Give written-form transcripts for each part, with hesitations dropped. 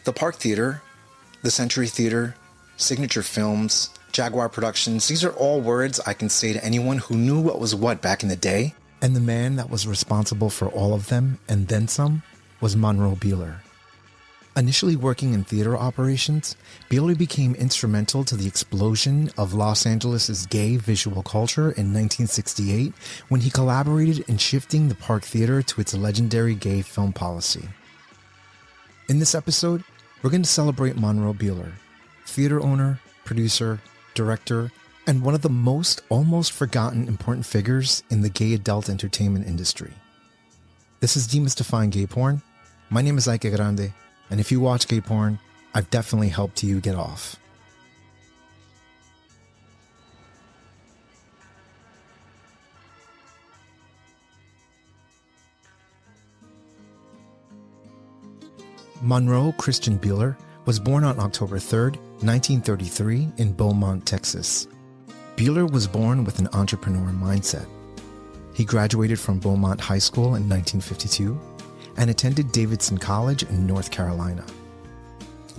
The Park Theater, the Century Theater, Signature Films, Jaguar Productions, these are all words I can say to anyone who knew what was what back in the day. And the man that was responsible for all of them, and then some, was Monroe Beehler. Initially working in theater operations, Beehler became instrumental to the explosion of Los Angeles' gay visual culture in 1968 when he collaborated in shifting the Park Theater to its legendary gay film policy. In this episode, we're going to celebrate Monroe Beehler, theater owner, producer, director, and one of the most almost forgotten important figures in the gay adult entertainment industry. This is Demystifying Gay Porn. My name is Ike Grande, and if you watch gay porn, I've definitely helped you get off. Monroe Christian Beehler was born on October 3, 1933 in Beaumont, Texas. Beehler was born with an entrepreneur mindset. He graduated from Beaumont High School in 1952 and attended Davidson College in North Carolina.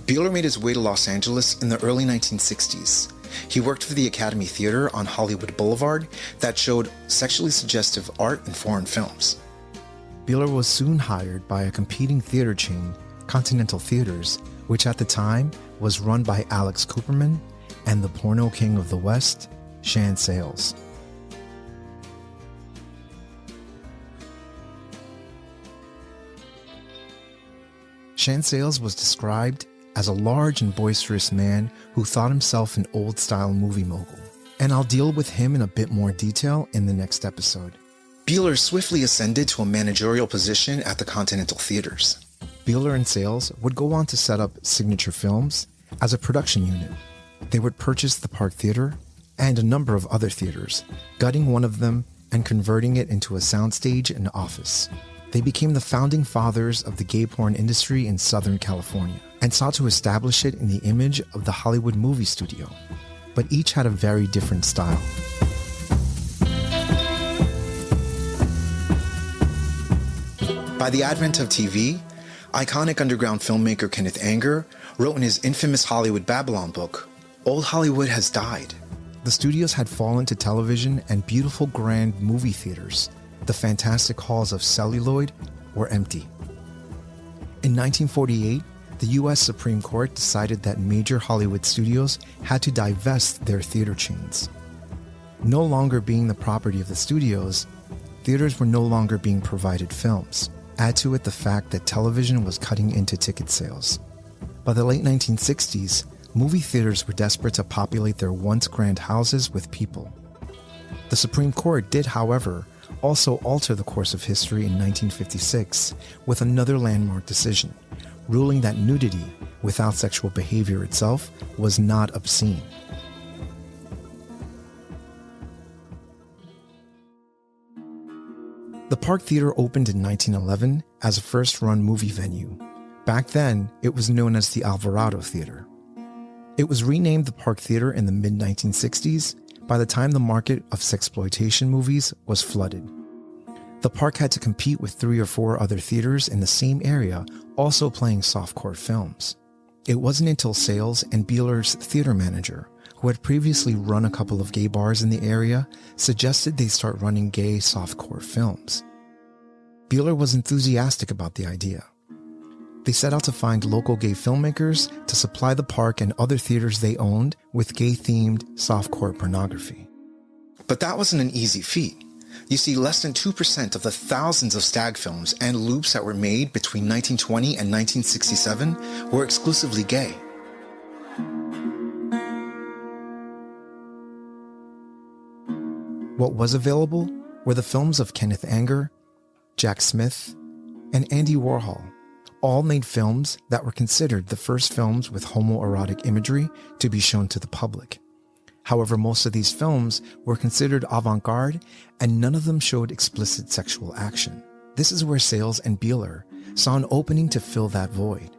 Beehler made his way to Los Angeles in the early 1960s. He worked for the Academy Theater on Hollywood Boulevard that showed sexually suggestive art and foreign films. Beehler was soon hired by a competing theater chain, Continental Theaters, which at the time was run by Alex Cooperman and the porno king of the West, Shan Sales. Shan Sales was described as a large and boisterous man who thought himself an old-style movie mogul, and I'll deal with him in a bit more detail in the next episode. Beehler swiftly ascended to a managerial position at the Continental Theaters. Beehler and Sales would go on to set up Signature Films as a production unit. They would purchase the Park Theater and a number of other theaters, gutting one of them and converting it into a soundstage and office. They became the founding fathers of the gay porn industry in Southern California and sought to establish it in the image of the Hollywood movie studio, but each had a very different style. By the advent of TV, iconic underground filmmaker Kenneth Anger wrote in his infamous Hollywood Babylon book, "Old Hollywood has died." The studios had fallen to television and beautiful grand movie theaters. The fantastic halls of celluloid were empty. In 1948, the U.S. Supreme Court decided that major Hollywood studios had to divest their theater chains. No longer being the property of the studios, theaters were no longer being provided films. Add to it the fact that television was cutting into ticket sales. By the late 1960s, movie theaters were desperate to populate their once grand houses with people. The Supreme Court did, however, also alter the course of history in 1956 with another landmark decision, ruling that nudity without sexual behavior itself was not obscene. The Park Theater opened in 1911 as a first-run movie venue. Back then, it was known as the Alvarado Theater. It was renamed the Park Theater in the mid-1960s by the time the market of sexploitation movies was flooded. The Park had to compete with 3 or 4 other theaters in the same area also playing softcore films. It wasn't until Sales and Beehler's theater manager, who had previously run a couple of gay bars in the area, suggested they start running gay softcore films. Beehler was enthusiastic about the idea. They set out to find local gay filmmakers to supply the Park and other theaters they owned with gay-themed softcore pornography. But that wasn't an easy feat. You see, less than 2% of the thousands of stag films and loops that were made between 1920 and 1967 were exclusively gay. What was available were the films of Kenneth Anger, Jack Smith, and Andy Warhol. All made films that were considered the first films with homoerotic imagery to be shown to the public. However, most of these films were considered avant-garde and none of them showed explicit sexual action. This is where Sales and Beehler saw an opening to fill that void.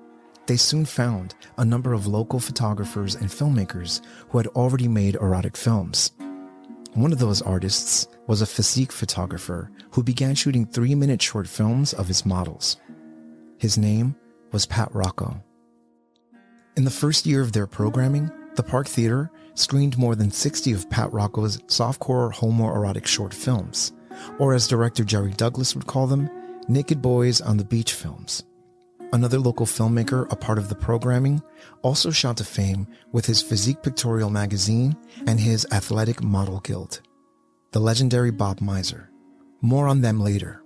They soon found a number of local photographers and filmmakers who had already made erotic films. One of those artists was a physique photographer who began shooting 3-minute short films of his models. His name was Pat Rocco. In the first year of their programming, the Park Theater screened more than 60 of Pat Rocco's softcore homoerotic short films, or as director Jerry Douglas would call them, Naked Boys on the Beach films. Another local filmmaker, a part of the programming, also shot to fame with his Physique Pictorial magazine and his Athletic Model Guild, the legendary Bob Mizer. More on them later.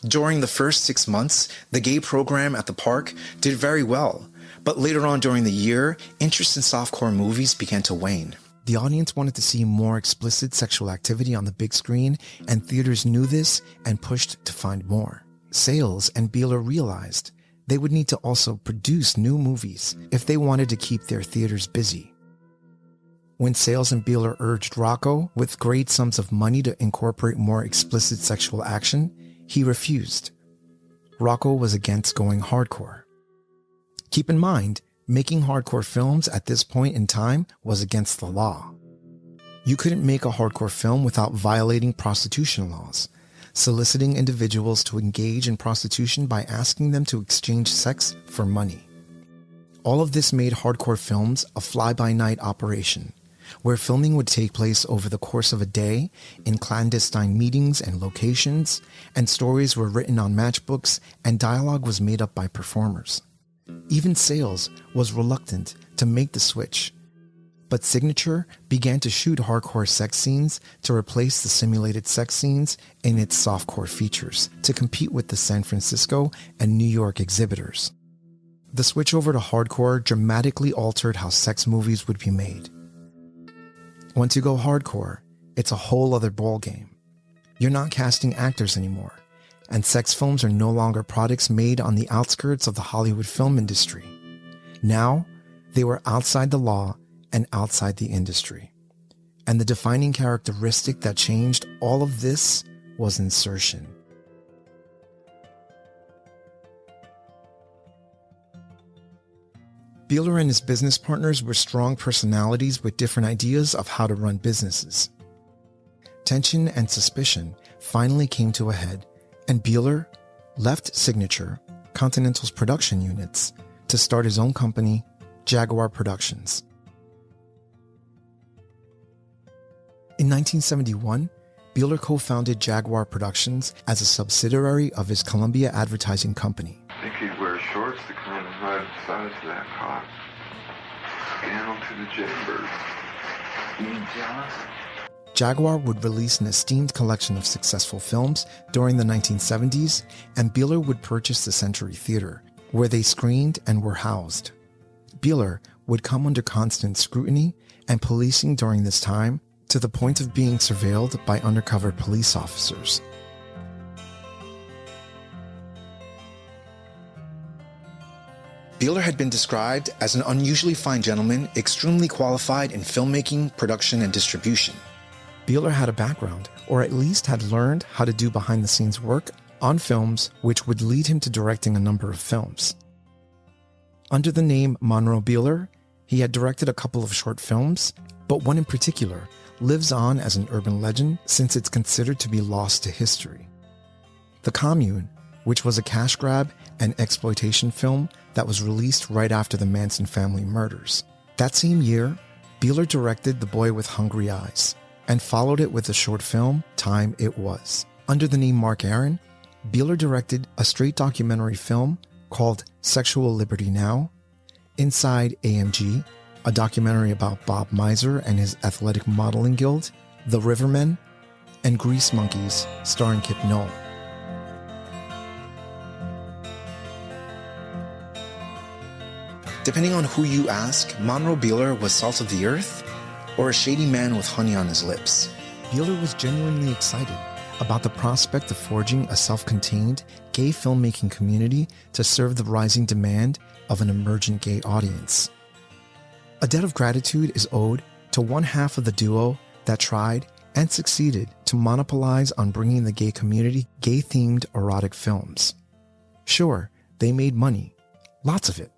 During the first 6 months, the gay program at the park did very well, but later on during the year, interest in softcore movies began to wane. The audience wanted to see more explicit sexual activity on the big screen, and theaters knew this and pushed to find more. Sayles and Beehler realized they would need to also produce new movies if they wanted to keep their theaters busy. When Sayles and Beehler urged Rocco with great sums of money to incorporate more explicit sexual action, he refused. Rocco was against going hardcore. Keep in mind, making hardcore films at this point in time was against the law. You couldn't make a hardcore film without violating prostitution laws, soliciting individuals to engage in prostitution by asking them to exchange sex for money. All of this made hardcore films a fly-by-night operation, where filming would take place over the course of a day in clandestine meetings and locations, and stories were written on matchbooks and dialogue was made up by performers. Even Sayles was reluctant to make the switch, but Signature began to shoot hardcore sex scenes to replace the simulated sex scenes in its softcore features to compete with the San Francisco and New York exhibitors. The switch over to hardcore dramatically altered how sex movies would be made. Once you go hardcore, it's a whole other ballgame. You're not casting actors anymore, and sex films are no longer products made on the outskirts of the Hollywood film industry. Now, they were outside the law and outside the industry. And the defining characteristic that changed all of this was insertion. Beehler and his business partners were strong personalities with different ideas of how to run businesses. Tension and suspicion finally came to a head, and Beehler left Signature, Continental's production units, to start his own company, Jaguar Productions. In 1971, Beehler co-founded Jaguar Productions as a subsidiary of his Columbia Advertising Company. I think he'd wear shorts to kind of hide the size of that cock. Scandal to the jailbirds. You jealous? Jaguar would release an esteemed collection of successful films during the 1970s, and Beehler would purchase the Century Theater, where they screened and were housed. Beehler would come under constant scrutiny and policing during this time, to the point of being surveilled by undercover police officers. Beehler had been described as an unusually fine gentleman, extremely qualified in filmmaking, production, and distribution. Beehler had a background, or at least had learned how to do behind-the-scenes work on films, which would lead him to directing a number of films. Under the name Monroe Beehler, he had directed a couple of short films, but one in particular lives on as an urban legend since it's considered to be lost to history. The Commune, which was a cash grab and exploitation film that was released right after the Manson family murders. That same year, Beehler directed The Boy with Hungry Eyes and followed it with the short film Time It Was. Under the name Mark Aaron, Beehler directed a straight documentary film called Sexual Liberty Now, Inside AMG, a documentary about Bob Mizer and his athletic modeling guild, The Rivermen, and Grease Monkeys, starring Kip Noll. Depending on who you ask, Monroe Beehler was salt of the earth or a shady man with honey on his lips. Beehler was genuinely excited about the prospect of forging a self-contained gay filmmaking community to serve the rising demand of an emergent gay audience. A debt of gratitude is owed to one half of the duo that tried and succeeded to monopolize on bringing the gay community gay-themed erotic films. Sure, they made money, lots of it,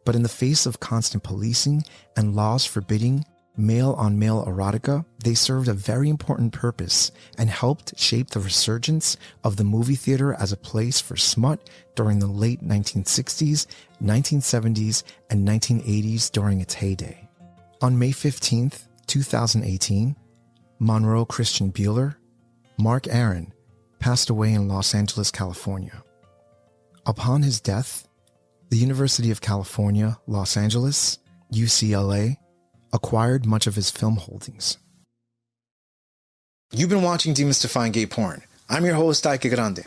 but in the face of constant policing and laws forbidding male-on-male erotica, they served a very important purpose and helped shape the resurgence of the movie theater as a place for smut during the late 1960s, 1970s, and 1980s during its heyday. On May 15th, 2018, Monroe Christian Beehler, Mark Aaron, passed away in Los Angeles, California. Upon his death, the University of California, Los Angeles, UCLA, acquired much of his film holdings. You've been watching Demystifying Gay Porn. I'm your host, Ike Grande.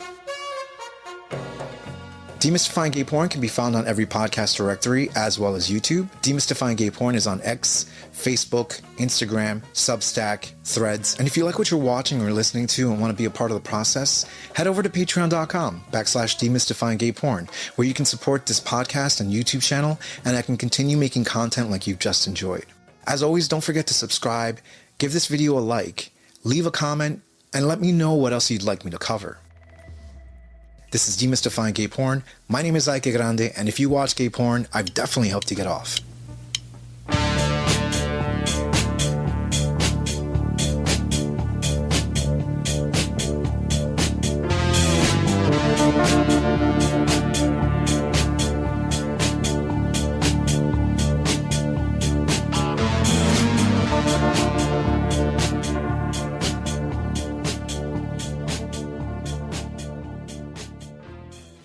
Demystifying Gay Porn can be found on every podcast directory as well as YouTube. Demystifying Gay Porn is on X, Facebook, Instagram, Substack, Threads. And if you like what you're watching or listening to and want to be a part of the process, head over to patreon.com/demystifying gay porn, where you can support this podcast and YouTube channel, and I can continue making content like you've just enjoyed. As always, don't forget to subscribe, give this video a like, leave a comment, and let me know what else you'd like me to cover. This is Demystifying Gay Porn. My name is Ike Grande, and if you watch gay porn, I've definitely helped you get off.